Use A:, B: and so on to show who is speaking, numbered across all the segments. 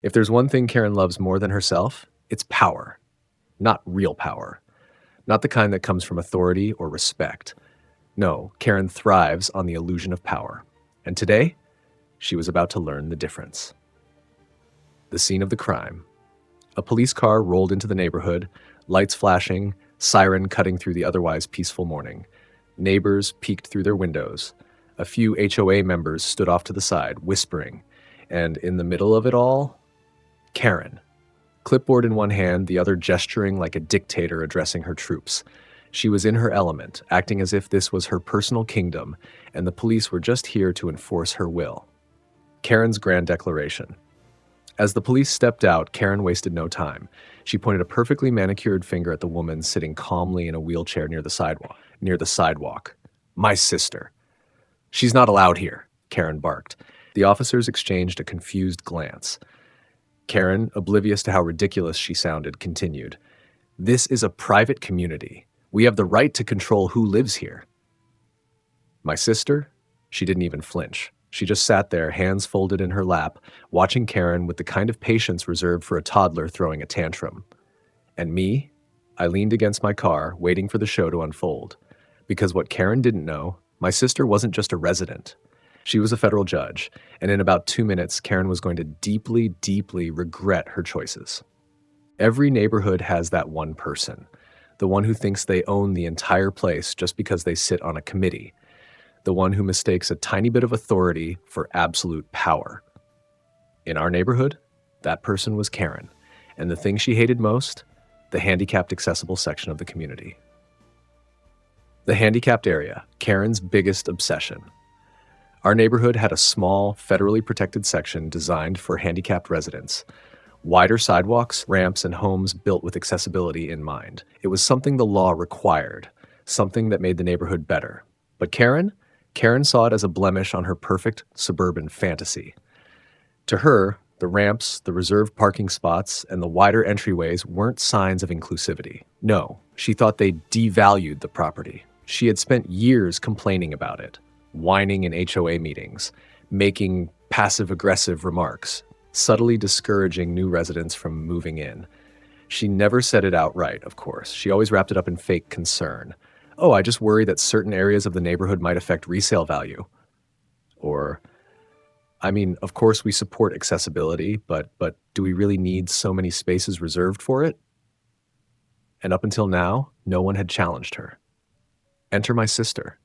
A: If there's one thing Karen loves more than herself, it's power. Not real power. Not the kind that comes from authority or respect. No, Karen thrives on the illusion of power. And today, she was about to learn the difference. The scene of the crime. A police car rolled into the neighborhood, lights flashing, siren cutting through the otherwise peaceful morning. Neighbors peeked through their windows. A few HOA members stood off to the side, whispering. And in the middle of it all, Karen. Clipboard in one hand, the other gesturing like a dictator addressing her troops. She was in her element, acting as if this was her personal kingdom, and the police were just here to enforce her will. Karen's grand declaration. As the police stepped out, Karen wasted no time. She pointed a perfectly manicured finger at the woman sitting calmly in a wheelchair near the sidewalk. My sister. She's not allowed here, Karen barked. The officers exchanged a confused glance. Karen, oblivious to how ridiculous she sounded, continued. This is a private community. We have the right to control who lives here. My sister? She didn't even flinch. She just sat there, hands folded in her lap, watching Karen with the kind of patience reserved for a toddler throwing a tantrum. And me? I leaned against my car, waiting for the show to unfold. Because what Karen didn't know, my sister wasn't just a resident. She was a federal judge, and in about 2 minutes, Karen was going to deeply, deeply regret her choices. Every neighborhood has that one person, the one who thinks they own the entire place just because they sit on a committee, the one who mistakes a tiny bit of authority for absolute power. In our neighborhood, that person was Karen, and the thing she hated most, the handicapped accessible section of the community. The handicapped area, Karen's biggest obsession. Our neighborhood had a small, federally protected section designed for handicapped residents. Wider sidewalks, ramps, and homes built with accessibility in mind. It was something the law required, something that made the neighborhood better. But Karen saw it as a blemish on her perfect suburban fantasy. To her, the ramps, the reserved parking spots, and the wider entryways weren't signs of inclusivity. No, she thought they devalued the property. She had spent years complaining about it, whining in HOA meetings, making passive-aggressive remarks, subtly discouraging new residents from moving in. She never said it outright, of course. She always wrapped it up in fake concern. Oh, I just worry that certain areas of the neighborhood might affect resale value. Or, I mean, of course we support accessibility, but do we really need so many spaces reserved for it? And up until now, no one had challenged her. Enter my sister.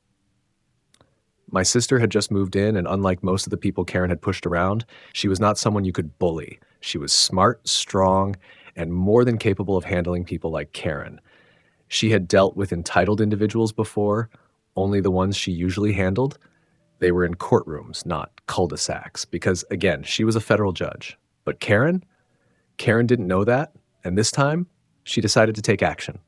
A: My sister had just moved in, and unlike most of the people Karen had pushed around, she was not someone you could bully. She was smart, strong, and more than capable of handling people like Karen. She had dealt with entitled individuals before, only the ones she usually handled. They were in courtrooms, not cul-de-sacs, because, again, she was a federal judge. But Karen didn't know that, and this time, she decided to take action.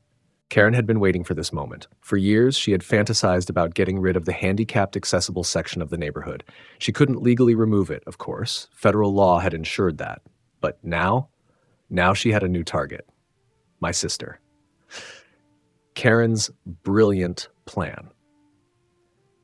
A: Karen had been waiting for this moment. For years, she had fantasized about getting rid of the handicapped accessible section of the neighborhood. She couldn't legally remove it, of course. Federal law had ensured that. But now she had a new target. My sister. Karen's brilliant plan.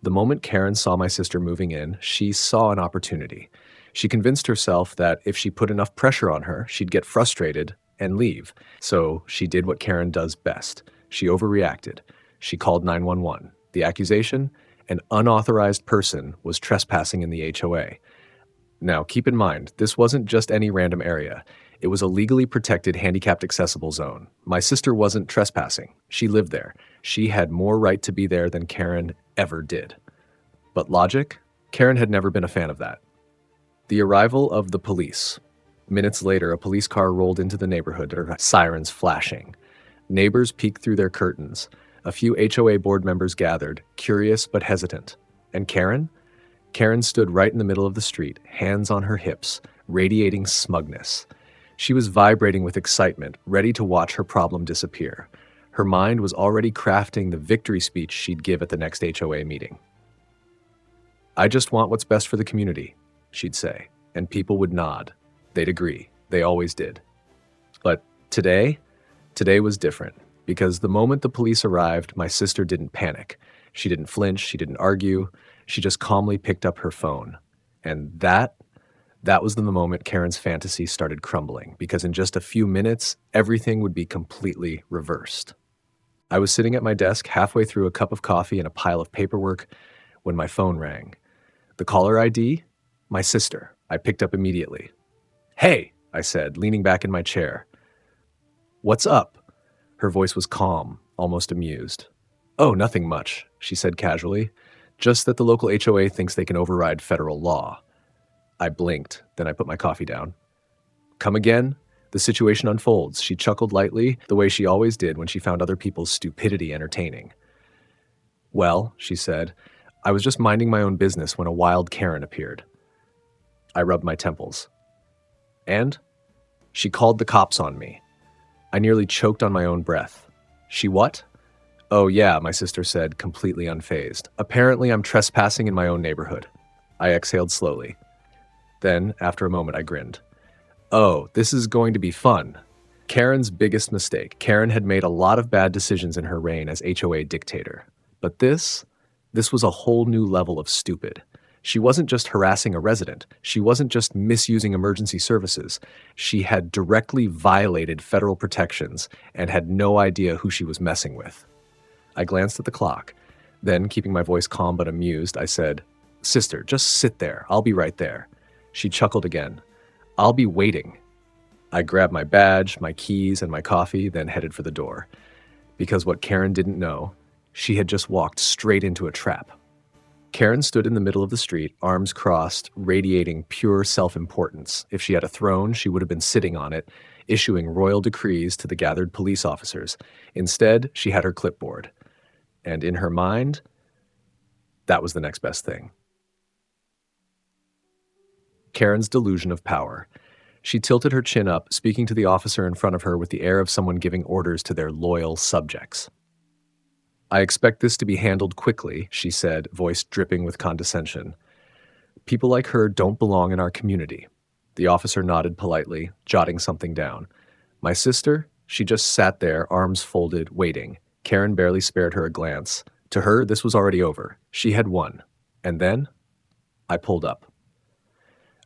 A: The moment Karen saw my sister moving in, she saw an opportunity. She convinced herself that if she put enough pressure on her, she'd get frustrated and leave. So she did what Karen does best. She overreacted. She called 911. The accusation? An unauthorized person was trespassing in the HOA. Now, keep in mind, this wasn't just any random area. It was a legally protected handicapped accessible zone. My sister wasn't trespassing. She lived there. She had more right to be there than Karen ever did. But logic? Karen had never been a fan of that. The arrival of the police. Minutes later, a police car rolled into the neighborhood, their sirens flashing. Neighbors peeked through their curtains. A few HOA board members gathered, curious but hesitant. And Karen? Karen stood right in the middle of the street, hands on her hips, radiating smugness. She was vibrating with excitement, ready to watch her problem disappear. Her mind was already crafting the victory speech she'd give at the next HOA meeting. I just want what's best for the community, she'd say, and people would nod. They'd agree. They always did. But today was different, because the moment the police arrived, my sister didn't panic. She didn't flinch, she didn't argue, she just calmly picked up her phone. And that That was the moment Karen's fantasy started crumbling, because in just a few minutes, everything would be completely reversed. I was sitting at my desk halfway through a cup of coffee and a pile of paperwork when my phone rang. The caller ID? My sister. I picked up immediately. "Hey," I said, leaning back in my chair. "What's up?" Her voice was calm, almost amused. "Oh, nothing much," she said casually. "Just that the local HOA thinks they can override federal law." I blinked, then I put my coffee down. "Come again?" The situation unfolds. She chuckled lightly, the way she always did when she found other people's stupidity entertaining. "Well," she said, "I was just minding my own business when a wild Karen appeared." I rubbed my temples. "And?" "She called the cops on me." I nearly choked on my own breath. "She what?" "Oh yeah," my sister said, completely unfazed. "Apparently I'm trespassing in my own neighborhood." I exhaled slowly. Then, after a moment, I grinned. "Oh, this is going to be fun." Karen's biggest mistake. Karen had made a lot of bad decisions in her reign as HOA dictator. But this was a whole new level of stupid. She wasn't just harassing a resident. She wasn't just misusing emergency services. She had directly violated federal protections and had no idea who she was messing with. I glanced at the clock. Then, keeping my voice calm but amused, I said, "Sister, just sit there. I'll be right there." She chuckled again. "I'll be waiting." I grabbed my badge, my keys, and my coffee, then headed for the door. Because what Karen didn't know, she had just walked straight into a trap. Karen stood in the middle of the street, arms crossed, radiating pure self-importance. If she had a throne, she would have been sitting on it, issuing royal decrees to the gathered police officers. Instead, she had her clipboard. And in her mind, that was the next best thing. Karen's delusion of power. She tilted her chin up, speaking to the officer in front of her with the air of someone giving orders to their loyal subjects. "I expect this to be handled quickly," she said, voice dripping with condescension. "People like her don't belong in our community." The officer nodded politely, jotting something down. My sister? She just sat there, arms folded, waiting. Karen barely spared her a glance. To her, this was already over. She had won. And then I pulled up.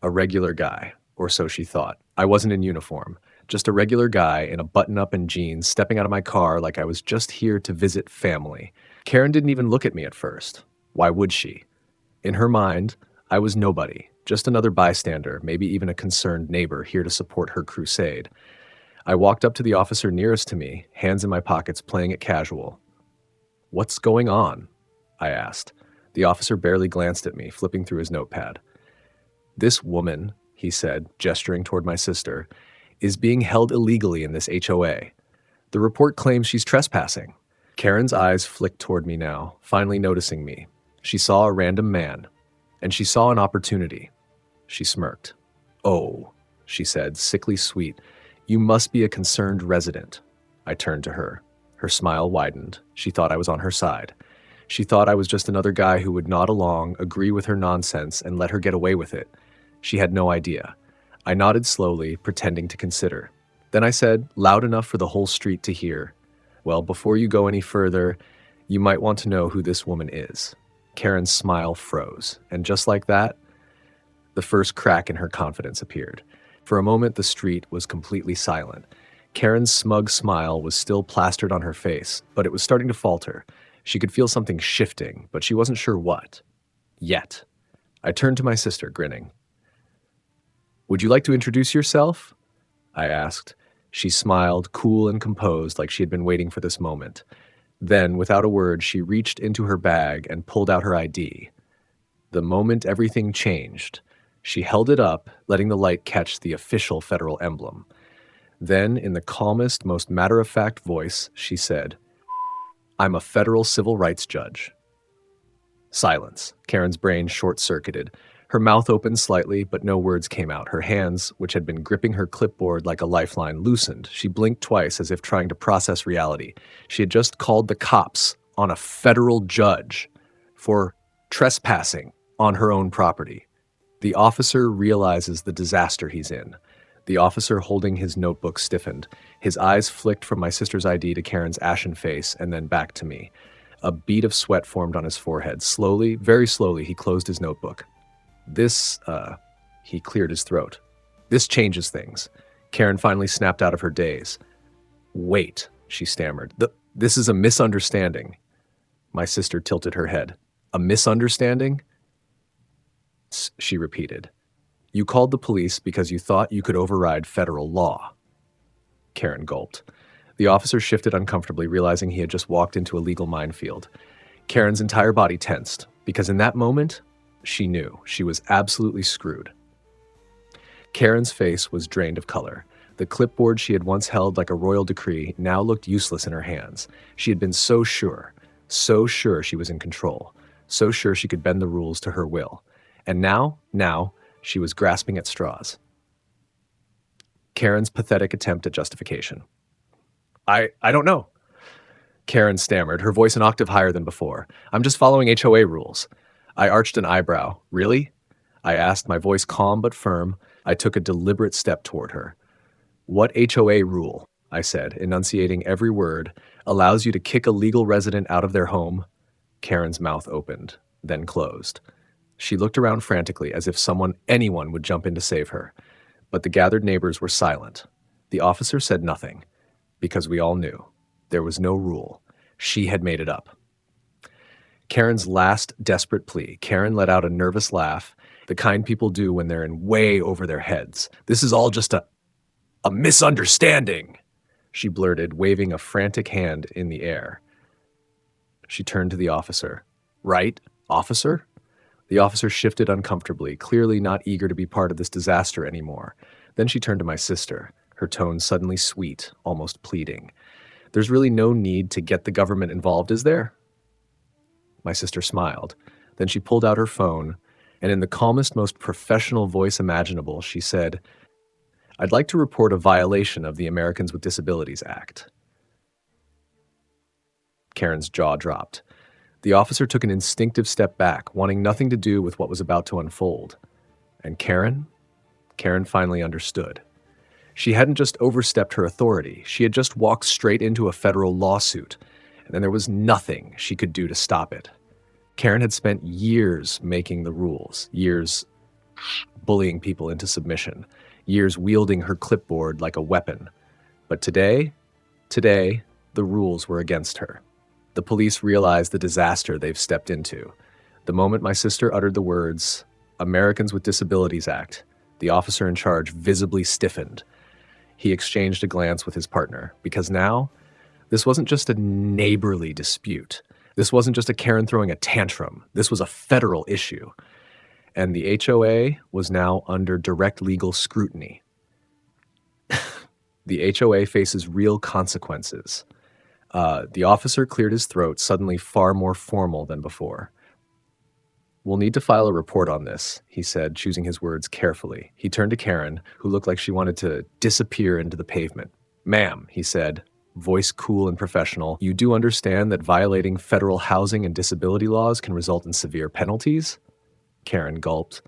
A: A regular guy, or so she thought. I wasn't in uniform. Just a regular guy in a button-up and jeans stepping out of my car like I was just here to visit family. Karen didn't even look at me at first. Why would she? In her mind, I was nobody, just another bystander, maybe even a concerned neighbor here to support her crusade. I walked up to the officer nearest to me, hands in my pockets, playing it casual. "What's going on?" I asked. The officer barely glanced at me, flipping through his notepad. "This woman," he said, gesturing toward my sister, "is being held illegally in this HOA. The report claims she's trespassing." Karen's eyes flicked toward me now, finally noticing me. She saw a random man, and she saw an opportunity. She smirked. "Oh," she said, sickly sweet, "you must be a concerned resident." I turned to her. Her smile widened. She thought I was on her side. She thought I was just another guy who would nod along, agree with her nonsense, and let her get away with it. She had no idea. I nodded slowly, pretending to consider. Then I said, loud enough for the whole street to hear, "Well, before you go any further, you might want to know who this woman is." Karen's smile froze, and just like that, the first crack in her confidence appeared. For a moment, the street was completely silent. Karen's smug smile was still plastered on her face, but it was starting to falter. She could feel something shifting, but she wasn't sure what. Yet. I turned to my sister, grinning. "Would you like to introduce yourself?" I asked. She smiled, cool and composed, like she had been waiting for this moment. Then, without a word, she reached into her bag and pulled out her ID. The moment everything changed, she held it up, letting the light catch the official federal emblem. Then, in the calmest, most matter-of-fact voice, she said, "I'm a federal civil rights judge." Silence. Karen's brain short-circuited. Her mouth opened slightly, but no words came out. Her hands, which had been gripping her clipboard like a lifeline, loosened. She blinked twice as if trying to process reality. She had just called the cops on a federal judge for trespassing on her own property. The officer realizes the disaster he's in. The officer holding his notebook stiffened. His eyes flicked from my sister's ID to Karen's ashen face and then back to me. A bead of sweat formed on his forehead. Slowly, very slowly, he closed his notebook. He cleared his throat. This changes things. Karen finally snapped out of her daze. Wait, she stammered. This is a misunderstanding. My sister tilted her head. A misunderstanding? She repeated. You called the police because you thought you could override federal law. Karen gulped. The officer shifted uncomfortably, realizing he had just walked into a legal minefield. Karen's entire body tensed, because in that moment, she knew she was absolutely screwed. Karen's face was drained of color. The clipboard she had once held like a royal decree now looked useless in her hands. She had been so sure she was in control, so sure she could bend the rules to her will. And now, she was grasping at straws. Karen's pathetic attempt at justification. I don't know. Karen stammered, her voice an octave higher than before. I'm just following HOA rules. I arched an eyebrow. Really? I asked, my voice calm but firm. I took a deliberate step toward her. What HOA rule, I said, enunciating every word, allows you to kick a legal resident out of their home? Karen's mouth opened, then closed. She looked around frantically as if anyone would jump in to save her. But the gathered neighbors were silent. The officer said nothing, because we all knew. There was no rule. She had made it up. Karen's last desperate plea. Karen let out a nervous laugh, the kind people do when they're in way over their heads. This is all just a misunderstanding, she blurted, waving a frantic hand in the air. She turned to the officer. Right, officer? The officer shifted uncomfortably, clearly not eager to be part of this disaster anymore. Then she turned to my sister, her tone suddenly sweet, almost pleading. There's really no need to get the government involved, is there? My sister smiled. Then she pulled out her phone, and in the calmest, most professional voice imaginable, she said, I'd like to report a violation of the Americans with Disabilities Act. Karen's jaw dropped. The officer took an instinctive step back, wanting nothing to do with what was about to unfold. And Karen finally understood. She hadn't just overstepped her authority. She had just walked straight into a federal lawsuit, and then there was nothing she could do to stop it. Karen had spent years making the rules, years bullying people into submission, years wielding her clipboard like a weapon. But today, the rules were against her. The police realized the disaster they've stepped into. The moment my sister uttered the words, Americans with Disabilities Act, the officer in charge visibly stiffened. He exchanged a glance with his partner, because now, this wasn't just a neighborly dispute. This wasn't just a Karen throwing a tantrum. This was a federal issue. And the HOA was now under direct legal scrutiny. The HOA faces real consequences. The officer cleared his throat, suddenly far more formal than before. We'll need to file a report on this, he said, choosing his words carefully. He turned to Karen, who looked like she wanted to disappear into the pavement. Ma'am, he said, voice cool and professional, you do understand that violating federal housing and disability laws can result in severe penalties? Karen gulped.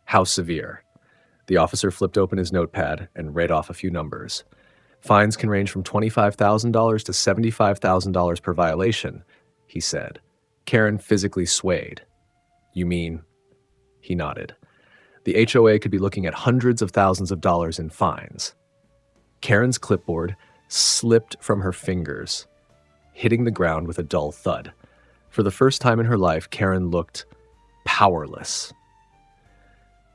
A: How severe? The officer flipped open his notepad and read off a few numbers. Fines can range from $25,000 to $75,000 per violation, he said. Karen physically swayed. You mean? He nodded. The HOA could be looking at hundreds of thousands of dollars in fines. Karen's clipboard slipped from her fingers, hitting the ground with a dull thud. For the first time in her life, Karen looked powerless.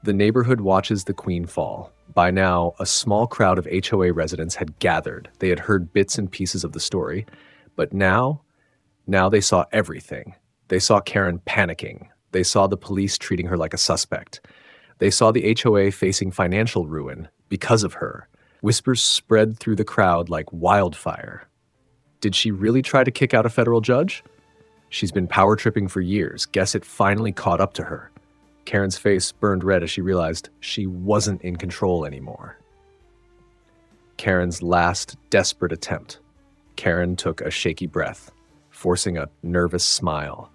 A: The neighborhood watches the queen fall. By now, a small crowd of HOA residents had gathered. They had heard bits and pieces of the story. But now they saw everything. They saw Karen panicking. They saw the police treating her like a suspect. They saw the HOA facing financial ruin because of her. Whispers spread through the crowd like wildfire. Did she really try to kick out a federal judge? She's been power tripping for years. Guess it finally caught up to her. Karen's face burned red as she realized she wasn't in control anymore. Karen's last desperate attempt. Karen took a shaky breath, forcing a nervous smile.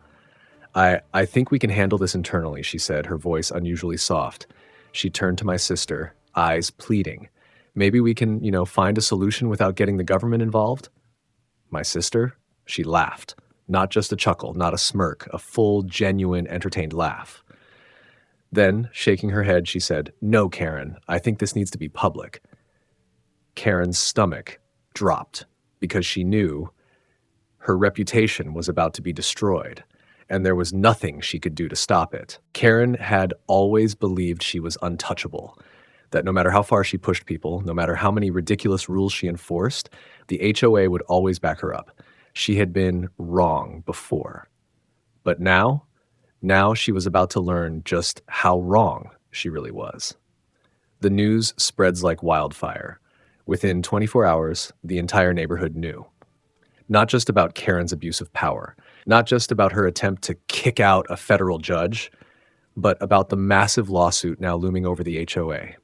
A: I think we can handle this internally, she said, her voice unusually soft. She turned to my sister, eyes pleading. Maybe we can, find a solution without getting the government involved? My sister? She laughed. Not just a chuckle, not a smirk, a full, genuine, entertained laugh. Then, shaking her head, she said, "No, Karen, I think this needs to be public." Karen's stomach dropped because she knew her reputation was about to be destroyed, and there was nothing she could do to stop it. Karen had always believed she was untouchable, that no matter how far she pushed people, no matter how many ridiculous rules she enforced, the HOA would always back her up. She had been wrong before. But now she was about to learn just how wrong she really was. The news spreads like wildfire. Within 24 hours, the entire neighborhood knew. Not just about Karen's abuse of power, not just about her attempt to kick out a federal judge, but about the massive lawsuit now looming over the HOA.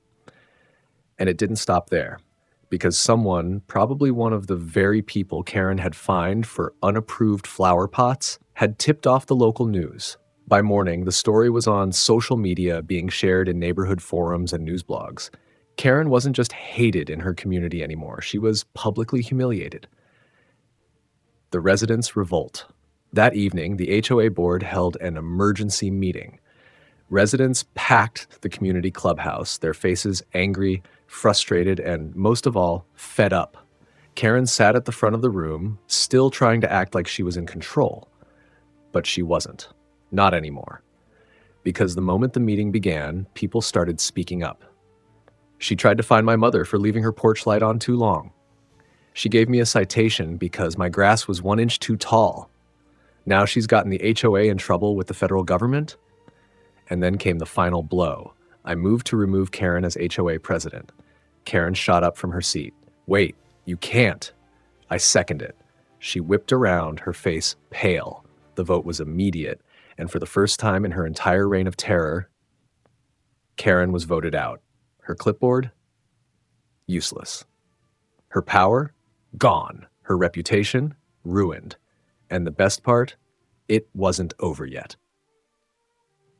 A: And it didn't stop there, because someone, probably one of the very people Karen had fined for unapproved flower pots, had tipped off the local news. By morning, the story was on social media, being shared in neighborhood forums and news blogs. Karen wasn't just hated in her community anymore, she was publicly humiliated. The residents revolt. That evening, the HOA board held an emergency meeting. Residents packed the community clubhouse, their faces angry, frustrated, and most of all, fed up. Karen sat at the front of the room, still trying to act like she was in control. But she wasn't. Not anymore. Because the moment the meeting began, people started speaking up. She tried to find my mother for leaving her porch light on too long. She gave me a citation because my grass was 1 inch too tall. Now she's gotten the HOA in trouble with the federal government. And then came the final blow. I moved to remove Karen as HOA president. Karen shot up from her seat. "Wait, you can't." I second it. She whipped around, her face pale. The vote was immediate, and for the first time in her entire reign of terror, Karen was voted out. Her clipboard? Useless. Her power? Gone. Her reputation? Ruined. And the best part? It wasn't over yet.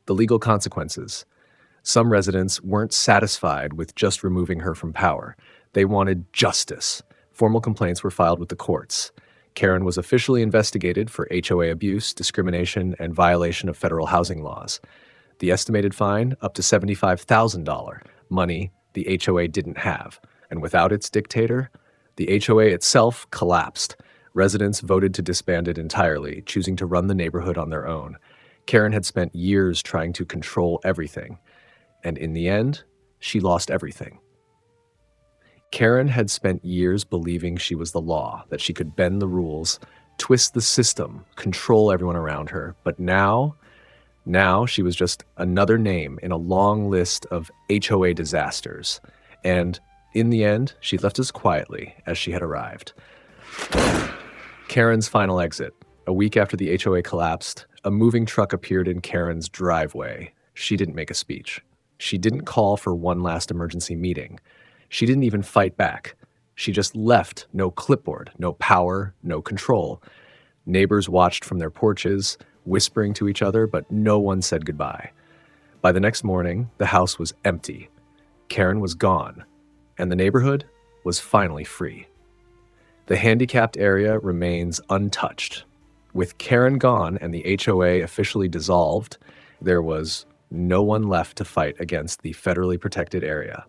A: The legal consequences. Some residents weren't satisfied with just removing her from power. They wanted justice. Formal complaints were filed with the courts. Karen was officially investigated for HOA abuse, discrimination, and violation of federal housing laws. The estimated fine, up to $75,000, money the HOA didn't have. And without its dictator, the HOA itself collapsed. Residents voted to disband it entirely, choosing to run the neighborhood on their own. Karen had spent years trying to control everything. And in the end, she lost everything. Karen had spent years believing she was the law, that she could bend the rules, twist the system, control everyone around her. But now she was just another name in a long list of HOA disasters. And in the end, she left as quietly as she had arrived. Karen's final exit. A week after the HOA collapsed, a moving truck appeared in Karen's driveway. She didn't make a speech. She didn't call for one last emergency meeting. She didn't even fight back. She just left. No clipboard, no power, no control. Neighbors watched from their porches, whispering to each other, but no one said goodbye. By the next morning, the house was empty. Karen was gone, and the neighborhood was finally free. The handicapped area remains untouched. With Karen gone and the HOA officially dissolved, there was no one left to fight against the federally protected area.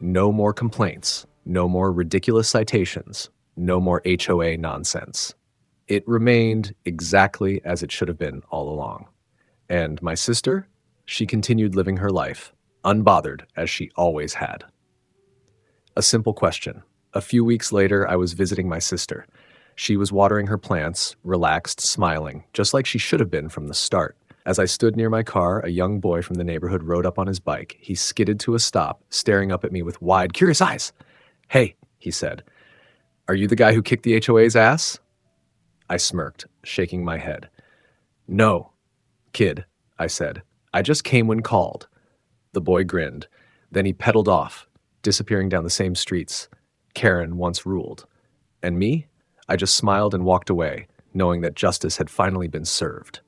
A: No more complaints, no more ridiculous citations, no more HOA nonsense. It remained exactly as it should have been all along. And my sister, she continued living her life, unbothered as she always had. A simple question. A few weeks later, I was visiting my sister. She was watering her plants, relaxed, smiling, just like she should have been from the start. As I stood near my car, a young boy from the neighborhood rode up on his bike. He skidded to a stop, staring up at me with wide, curious eyes. "Hey," he said, "are you the guy who kicked the HOA's ass?" I smirked, shaking my head. "No, kid," I said. "I just came when called." The boy grinned. Then he pedaled off, disappearing down the same streets Karen once ruled. And me? I just smiled and walked away, knowing that justice had finally been served.